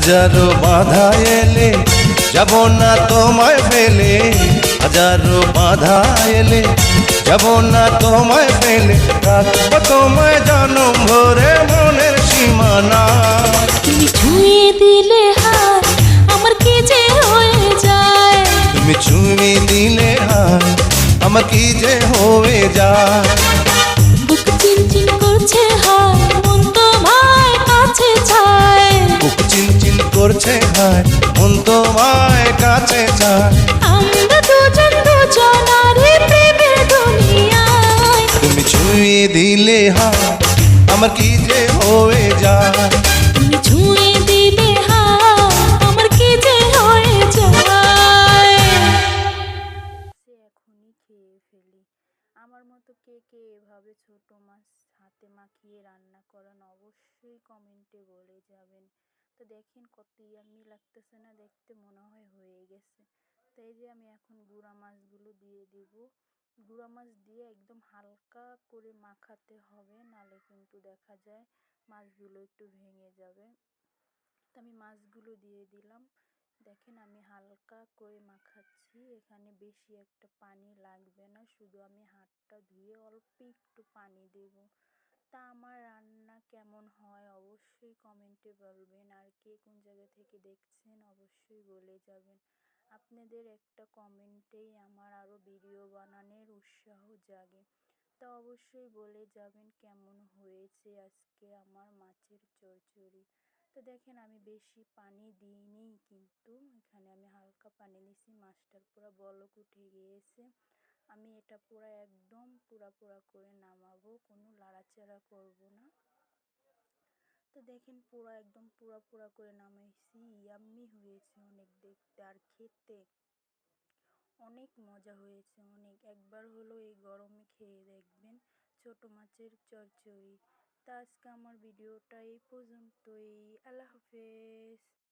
হাজারো বাধা এলে যাব না তোমায় ফেলে, হাজারো বাধা এলে যাব না তোমায় ফেলে, রাখবো তোমায় জনম ভরে মনের সীমানা। তুমি ছুঁয়ে দিলে হাত আমার কি যে হয়ে যায়, তুমি ছুঁয়ে দিলে হাত আমার কি যে হয়ে যায়। বুক চিনচিন করছে হায় মন তোমায় কাছে চায়, বুক চিনচিন করছে হায় মন তোমায় কাছে যায়। আমরা দুজন দুজনারই প্রেমের দুনিয়ায়। তুমি ছুঁয়ে দিলে হাত আমার কি যে হয়ে যায়। তুমি ছুঁয়ে দিলে হাত আমার কি যে হয়ে যায়। এখনই খেয়ে ফেলি। আমার মতো কে কে এভাবে ছোট মাছ হাতে মাখিয়ে রান্না করেন অবশ্যই কমেন্টে বলে যাবেন। তো দেখেন কত ইয়াম্মি লাগতেছে না দেখতে, মনে হয় হয়ে গেছে। তো এই যে আমি এখন গুঁড়া মাছগুলো দিয়ে দিব। গুঁড়া মাছ দিয়ে একদম হালকা করে মাখাতে হবে, নালে কিন্তু দেখা যায় মাছগুলো একটু ভেঙে যাবে। তো আমি মাছগুলো দিয়ে দিলাম। দেখেন আমি হালকা করে মাখাচ্ছি, এখানে বেশি একটা পানি লাগবে না, শুধু আমি হাতটা ধুয়ে অল্প একটু পানি দেব। তা আমার রান্না কেমন হয় অবশ্যই কমেন্টে বলবেন, আর কে কোন জায়গা থেকে দেখছেন অবশ্যই বলে যাবেন। আপনাদের একটা কমেন্টেই আমার আরও ভিডিও বানানোর উৎসাহ জাগে। তা অবশ্যই বলে যাবেন কেমন হয়েছে আজকে আমার মাছের চচ্চড়ি। তো দেখেন আমি বেশি পানি দিইনি, কিন্তু এখানে আমি হালকা পানি দিয়েছি, মাছটার পুরো বলক উঠে গিয়েছে। আমি এটা পুরো একদম পুরা করে নামাবো, কোনো লাড়াচাড়া করব না। তো দেখেন পুরো একদম পুরা করে নামাইছি। ইয়াম্মি হয়েছে অনেক দেখতে, আর খেতে অনেক মজা হয়েছে অনেক। একবার হলো এই গরমে খেয়ে দেখবেন ছোট মাছের চচ্চড়ি। তা আজকে আমার ভিডিওটা এই পর্যন্তই। আল্লাহ হাফেজ।